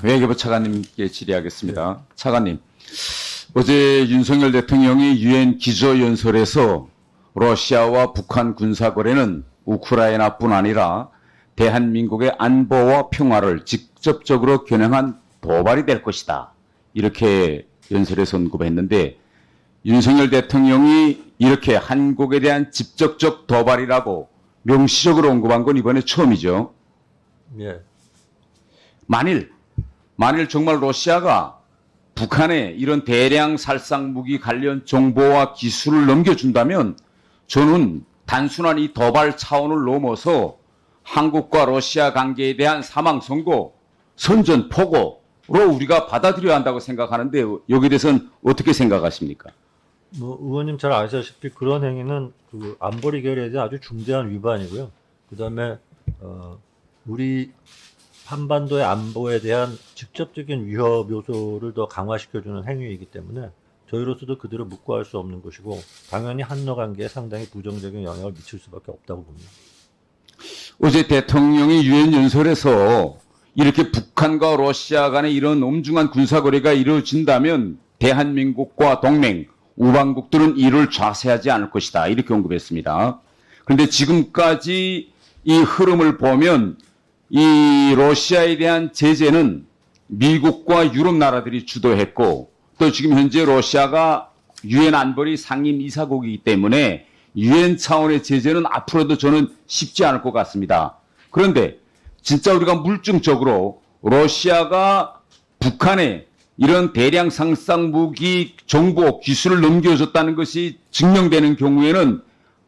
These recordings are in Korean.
외교부 차관님께 질의하겠습니다. 차관님, 어제 윤석열 대통령이 유엔 기조연설에서 러시아와 북한 군사거래는 우크라이나뿐 아니라 대한민국의 안보와 평화를 직접적으로 겨냥한 도발이 될 것이다. 이렇게 연설에서 언급했는데 윤석열 대통령이 이렇게 한국에 대한 직접적 도발이라고 명시적으로 언급한 건 이번에 처음이죠. 예. 만일 정말 러시아가 북한에 이런 대량 살상 무기 관련 정보와 기술을 넘겨준다면 저는 단순한 이 도발 차원을 넘어서 한국과 러시아 관계에 대한 사망 선고, 선전포고로 우리가 받아들여야 한다고 생각하는데 여기에 대해서는 어떻게 생각하십니까? 뭐 의원님 잘 아시다시피 그런 행위는 그 안보리 결의에 대한 아주 중대한 위반이고요. 그다음에 우리 한반도의 안보에 대한 직접적인 위협 요소를 더 강화시켜주는 행위이기 때문에 저희로서도 그대로 묵고할 수 없는 것이고 당연히 한러 관계에 상당히 부정적인 영향을 미칠 수밖에 없다고 봅니다. 어제 대통령이 유엔 연설에서 이렇게 북한과 러시아 간의 이런 엄중한 군사거래가 이루어진다면 대한민국과 동맹, 우방국들은 이를 좌세하지 않을 것이다. 이렇게 언급했습니다. 그런데 지금까지 이 흐름을 보면 이 러시아에 대한 제재는 미국과 유럽 나라들이 주도했고 또 지금 현재 러시아가 유엔 안보리 상임 이사국이기 때문에 유엔 차원의 제재는 앞으로도 저는 쉽지 않을 것 같습니다. 그런데 진짜 우리가 물증적으로 러시아가 북한에 이런 대량 상상 무기 정보 기술을 넘겨줬다는 것이 증명되는 경우에는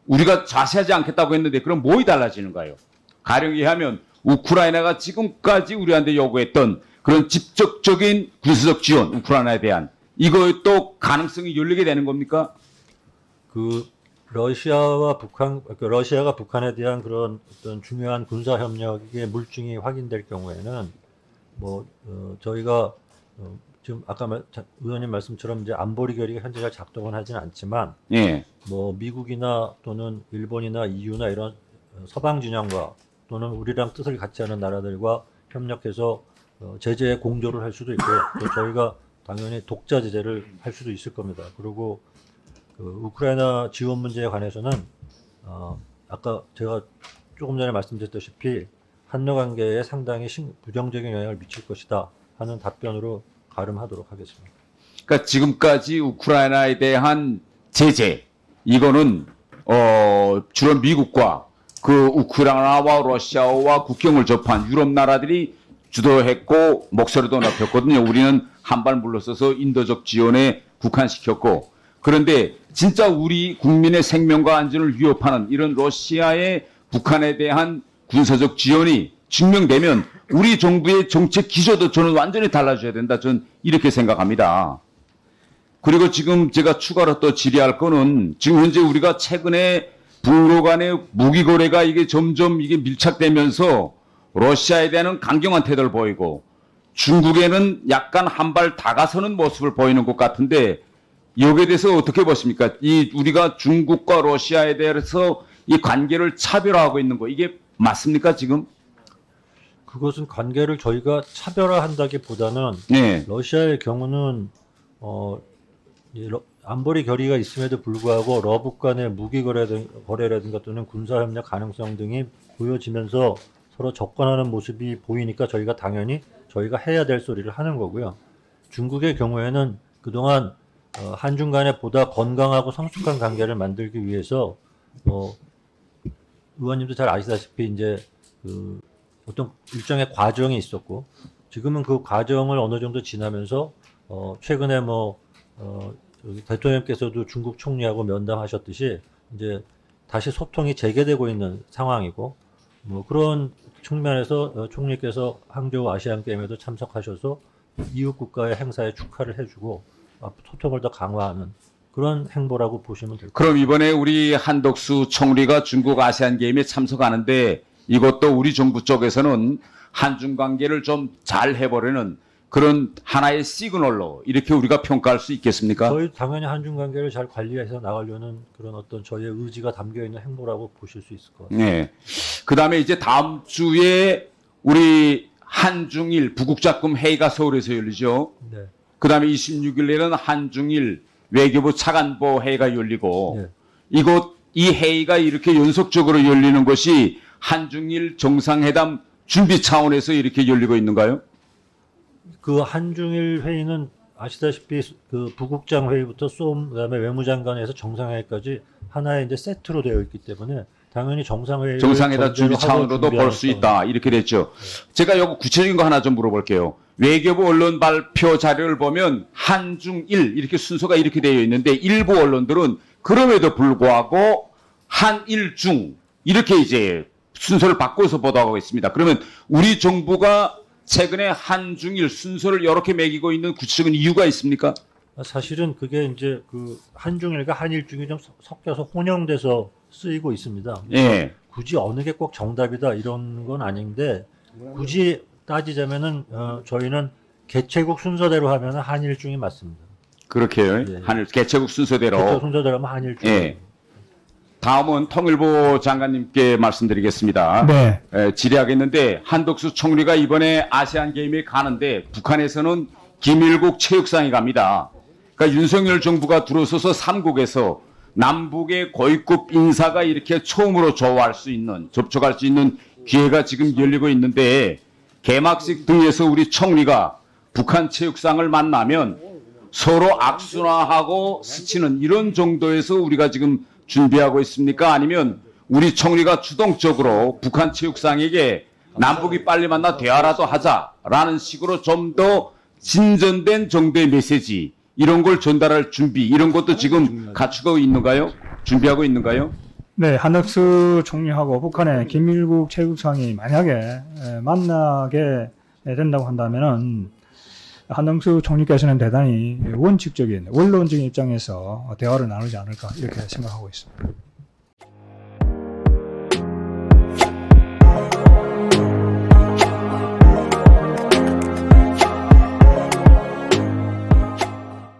우리가 자세하지 않겠다고 했는데 그럼 뭐이 달라지는가요? 가령 이하면 우크라이나가 지금까지 우리한테 요구했던 그런 직접적인 군사적 지원, 우크라이나에 대한 이것도 가능성이 열리게 되는 겁니까? 그 러시아가 북한에 대한 그런 어떤 중요한 군사 협력의 물증이 확인될 경우에는 저희가 지금 아까 의원님 말씀처럼 이제 안보리 결의가 현재 잘 작동은 하지는 않지만 예. 미국이나 또는 일본이나 EU나 이런 서방 진영과 또는 우리랑 뜻을 같이 하는 나라들과 협력해서 제재에 공조를 할 수도 있고요. 또 저희가 당연히 독자 제재를 할 수도 있을 겁니다. 그리고 그 우크라이나 지원 문제에 관해서는 아까 제가 조금 전에 말씀드렸다시피 한러 관계에 상당히 부정적인 영향을 미칠 것이다 하는 답변으로 가름하도록 하겠습니다. 그러니까 지금까지 우크라이나에 대한 제재 이거는 주로 미국과 그 우크라이나와 러시아와 국경을 접한 유럽 나라들이 주도했고 목소리도 높였거든요. 우리는 한 발 물러서서 인도적 지원에 국한시켰고 그런데 진짜 우리 국민의 생명과 안전을 위협하는 이런 러시아의 북한에 대한 군사적 지원이 증명되면 우리 정부의 정책 기조도 저는 완전히 달라져야 된다. 저는 이렇게 생각합니다. 그리고 지금 제가 추가로 또 질의할 거는 지금 현재 우리가 최근에 북러 간의 무기 거래가 이게 점점 이게 밀착되면서 러시아에 대한 강경한 태도를 보이고 중국에는 약간 한 발 다가서는 모습을 보이는 것 같은데 여기에 대해서 어떻게 보십니까? 우리가 중국과 러시아에 대해서 이 관계를 차별화하고 있는 거 이게 맞습니까 지금? 그것은 관계를 저희가 차별화한다기보다는 네. 러시아의 경우는 안보리 결의가 있음에도 불구하고 러북 간의 무기 거래라든가 또는 군사협력 가능성 등이 보여지면서 서로 접근하는 모습이 보이니까 저희가 당연히 저희가 해야 될 소리를 하는 거고요. 중국의 경우에는 그동안 한중 간에 보다 건강하고 성숙한 관계를 만들기 위해서 의원님도 잘 아시다시피 이제 그 어떤 일정의 과정이 있었고 지금은 그 과정을 어느 정도 지나면서 최근에 대통령께서도 중국 총리하고 면담하셨듯이 이제 다시 소통이 재개되고 있는 상황이고 그런 측면에서 총리께서 항저우 아시안 게임에도 참석하셔서 이웃 국가의 행사에 축하를 해주고 소통을 더 강화하는 그런 행보라고 보시면 될 것 같습니다. 그럼 이번에 우리 한덕수 총리가 중국 아세안 게임에 참석하는데 이것도 우리 정부 쪽에서는 한중 관계를 좀 잘 해보려는 그런 하나의 시그널로 이렇게 우리가 평가할 수 있겠습니까? 저희 당연히 한중 관계를 잘 관리해서 나가려는 그런 어떤 저희의 의지가 담겨 있는 행보라고 보실 수 있을 것 같습니다. 네. 그 다음에 이제 다음 주에 우리 한중일 부국장급 회의가 서울에서 열리죠. 네. 그 다음에 26일에는 한중일 외교부 차관보 회의가 열리고 네. 이 회의가 이렇게 연속적으로 열리는 것이 한중일 정상회담 준비 차원에서 이렇게 열리고 있는가요? 그 한중일 회의는 아시다시피 그 부국장 회의부터 쏘 그다음에 외무장관에서 정상회의까지 하나의 이제 세트로 되어 있기 때문에 당연히 정상회의 정상회담 준비 차원으로도 볼 수 있다. 이렇게 됐죠. 제가 여기 구체적인 거 하나 좀 물어볼게요. 외교부 언론 발표 자료를 보면 한중일 이렇게 순서가 이렇게 되어 있는데 일부 언론들은 그럼에도 불구하고 한일중 이렇게 이제 순서를 바꿔서 보도하고 있습니다. 그러면 우리 정부가 최근에 한중일 순서를 이렇게 매기고 있는 구체적인 이유가 있습니까? 사실은 그게 이제 그 한중일과 한일중이 좀 섞여서 혼용돼서 쓰이고 있습니다. 예. 굳이 어느 게 꼭 정답이다 이런 건 아닌데 굳이 따지자면은 저희는 개최국 순서대로 하면은 한일중이 맞습니다. 그렇게요. 예. 한일 개최국 순서대로. 개최국 순서대로 하면 한일중. 예. 다음은 통일부 장관님께 말씀드리겠습니다. 네. 질의하겠는데 한덕수 총리가 이번에 아세안 게임에 가는데 북한에서는 김일국 체육상이 갑니다. 그러니까 윤석열 정부가 들어서서 3국에서 남북의 고위급 인사가 이렇게 처음으로 접촉할 수 있는 기회가 지금 열리고 있는데 개막식 등에서 우리 총리가 북한 체육상을 만나면 서로 악순환하고 스치는 이런 정도에서 우리가 지금 준비하고 있습니까? 아니면 우리 총리가 주동적으로 북한 체육상에게 남북이 빨리 만나 대화라도 하자라는 식으로 좀 더 진전된 정도의 메시지 이런 걸 전달할 준비 이런 것도 지금 갖추고 있는가요? 준비하고 있는가요? 네, 한덕수 총리하고 북한의 김일국 체육상이 만약에 만나게 된다고 한다면은 한덕수 총리께서는 대단히 원칙적인 원론적인 입장에서 대화를 나누지 않을까 이렇게 생각하고 있습니다.